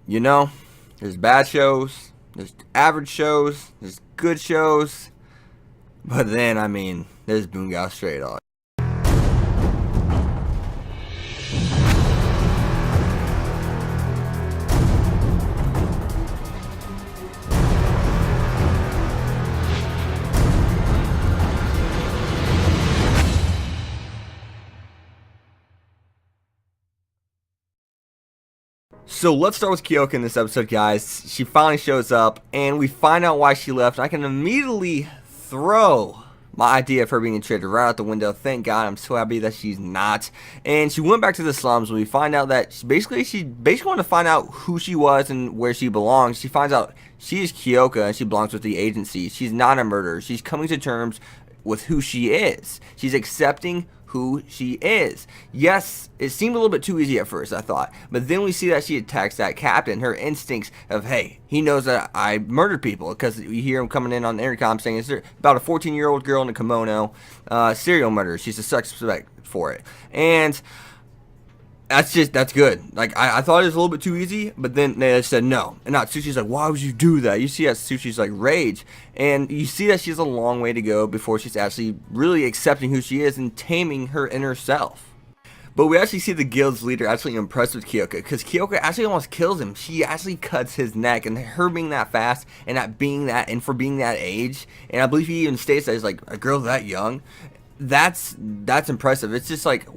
you know, there's bad shows, there's average shows, there's good shows, but then, I mean, there's Bungou straight on. So let's start with Kyoka in this episode, guys. She finally shows up, and we find out why she left. I can immediately throw my idea of her being traded right out the window. Thank God, I'm so happy that she's not. And she went back to the slums. We find out that she basically wanted to find out who she was and where she belongs. She finds out she is Kyoka and she belongs with the agency. She's not a murderer. She's coming to terms with who she is. She's accepting who she is. Yes, it seemed a little bit too easy at first, I thought, but then we see that she attacks that captain. Her instincts of, hey, he knows that I murdered people, because you hear him coming in on the intercom saying it's about a 14-year-old girl in a kimono, serial murderer. She's a suspect for it, and that's good. Like, I thought it was a little bit too easy, but then they said no. And Atsushi's like, why would you do that? You see Atsushi's like rage, and you see that she has a long way to go before she's actually really accepting who she is and taming her inner self. But we actually see the guild's leader actually impressed with Kyoka, because Kyoka actually almost kills him. She actually cuts his neck, and her being that fast and for being that age, and I believe he even states that he's like, a girl that young, that's impressive. It's just like,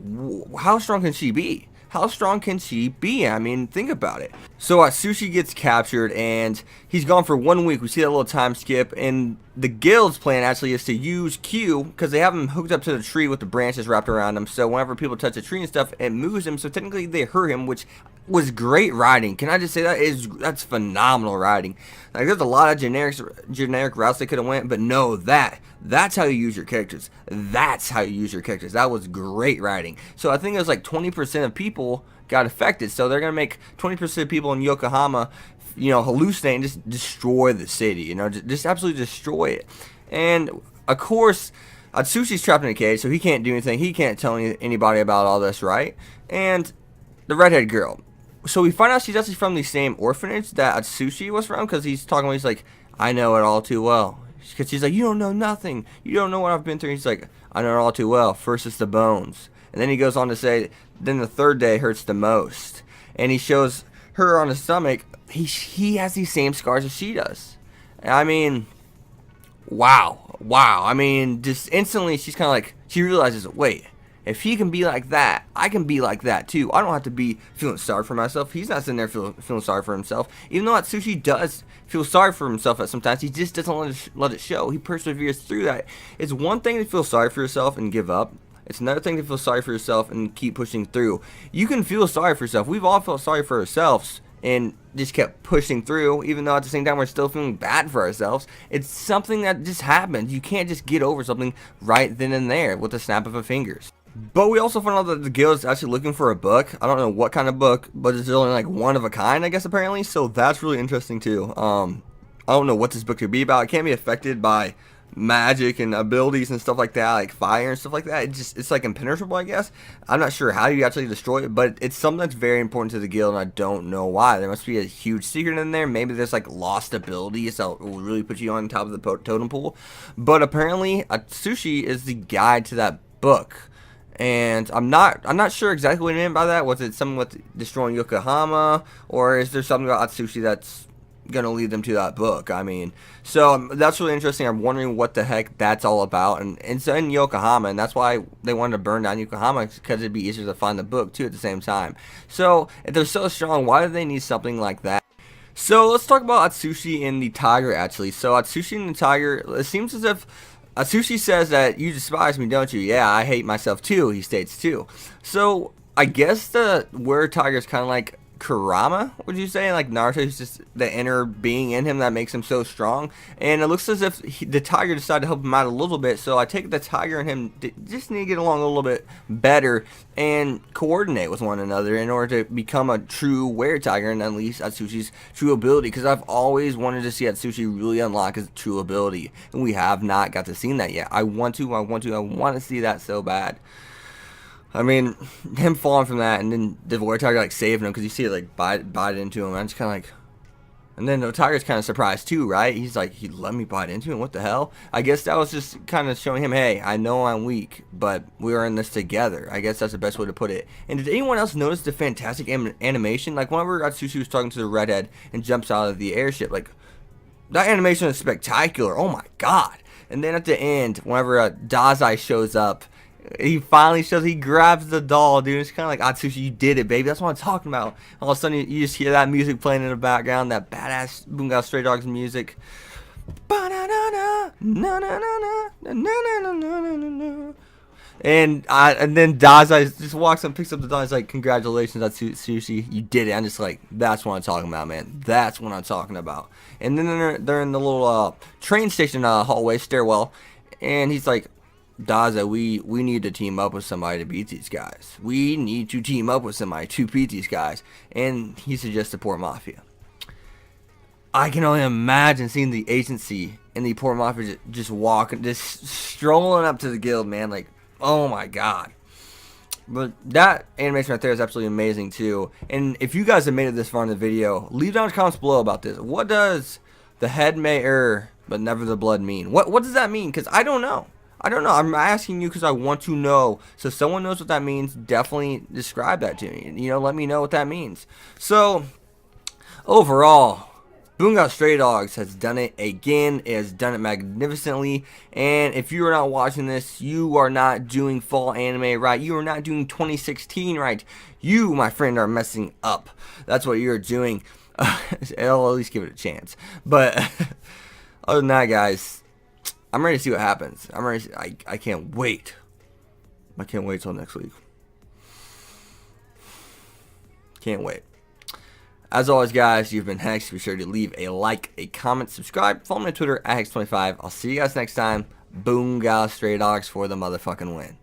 how strong can she be? How strong can she be? I mean, think about it. So Atsushi gets captured, and he's gone for 1 week. We see that little time skip, and the guild's plan actually is to use Q, because they have him hooked up to the tree with the branches wrapped around him. So whenever people touch the tree and stuff, it moves him. So technically they hurt him, which was great writing. Can I just say that's phenomenal writing. Like, there's a lot of generic routes they could have went, but no, that's how you use your characters. That's how you use your characters. That was great writing. So I think it was like 20% of people got affected. So they're gonna make 20% of people in Yokohama, hallucinate and just destroy the city. Just absolutely destroy it. And of course, Atsushi's trapped in a cage, so he can't do anything. He can't tell anybody about all this, right? And the redhead girl. So we find out she's actually from the same orphanage that Atsushi was from, because he's like, I know it all too well. Because she's like, you don't know nothing. You don't know what I've been through. And he's like, I know it all too well. First it's the bones. And then he goes on to say, then the third day hurts the most. And he shows her on his stomach. He has these same scars as she does. I mean, wow. I mean, just instantly she's kind of like, she realizes, wait, if he can be like that, I can be like that too. I don't have to be feeling sorry for myself. He's not sitting there feeling sorry for himself. Even though Atsushi does feel sorry for himself at sometimes, he just doesn't let it show. He perseveres through that. It's one thing to feel sorry for yourself and give up. It's another thing to feel sorry for yourself and keep pushing through. You can feel sorry for yourself. We've all felt sorry for ourselves and just kept pushing through, even though at the same time we're still feeling bad for ourselves. It's something that just happens. You can't just get over something right then and there with a snap of a fingers. But we also found out that the guild is actually looking for a book. I don't know what kind of book, but it's only like one of a kind, I guess, apparently. So that's really interesting too. I don't know what this book could be about. It can't be affected by magic and abilities and stuff like that, like fire and stuff like that. It's like impenetrable, I guess. I'm not sure how you actually destroy it, but it's something that's very important to the guild, and I don't know why. There must be a huge secret in there. Maybe there's like lost abilities that will really put you on top of the totem pole. But apparently Atsushi is the guide to that book. And I'm not sure exactly what he meant by that. Was it something with destroying Yokohama, or is there something about Atsushi that's gonna lead them to that book? I mean, so that's really interesting. I'm wondering what the heck that's all about, and it's in Yokohama, and that's why they wanted to burn down Yokohama, because it'd be easier to find the book too at the same time. So if they're so strong, why do they need something like that? So let's talk about Atsushi and the tiger actually. So Atsushi and the tiger, it seems as if Atsushi says that you despise me, don't you? Yeah, I hate myself too, he states too. So I guess the word tiger is kind of like Kurama, would you say? Like Naruto is just the inner being in him that makes him so strong. And it looks as if the tiger decided to help him out a little bit. So I take the tiger and him just need to get along a little bit better and coordinate with one another in order to become a true were-tiger and unleash Atsushi's true ability. Because I've always wanted to see Atsushi really unlock his true ability, and we have not got to see that yet. I want to see that so bad. I mean, him falling from that, and then the Warrior Tiger like saving him because you see it like bite into him. I'm just kind of like, and then the Tiger's kind of surprised too, right? He's like, he let me bite into him. What the hell? I guess that was just kind of showing him, hey, I know I'm weak, but we are in this together. I guess that's the best way to put it. And did anyone else notice the fantastic animation? Like whenever Atsushi was talking to the redhead and jumps out of the airship, like that animation is spectacular. Oh my god! And then at the end, whenever Dazai shows up, he finally shows. He grabs the doll, dude. It's kind of like Atsushi, you did it, baby. That's what I'm talking about. All of a sudden, you just hear that music playing in the background, that badass Bungou Stray Dogs music. And then Dazai just walks up, picks up the doll. He's like, "Congratulations, Atsushi, you did it." I'm just like, "That's what I'm talking about, man. That's what I'm talking about." And then they're in the little train station hallway stairwell, and he's like, Daza, we need to team up with somebody to beat these guys. We need to team up with somebody to beat these guys. And he suggests the Port Mafia. I can only imagine seeing the agency and the Port Mafia just walking, just strolling up to the guild, man. Like, oh my god. But that animation right there is absolutely amazing too. And if you guys have made it this far in the video, leave down in the comments below about this. What does the head may err, but never the blood mean? What does that mean? Because I don't know. I don't know. I'm asking you because I want to know. So if someone knows what that means, definitely describe that to me. You know, let me know what that means. So, overall, Bungou Stray Dogs has done it again. It has done it magnificently. And if you are not watching this, you are not doing fall anime right. You are not doing 2016 right. You, my friend, are messing up. That's what you're doing. I'll at least give it a chance. But other than that, guys, I'm ready to see what happens. I'm ready. I can't wait. I can't wait till next week. Can't wait. As always, guys, you've been Hex. Be sure to leave a like, a comment, subscribe, follow me on Twitter at Hex25. I'll see you guys next time. Bungou Stray Dogs for the motherfucking win.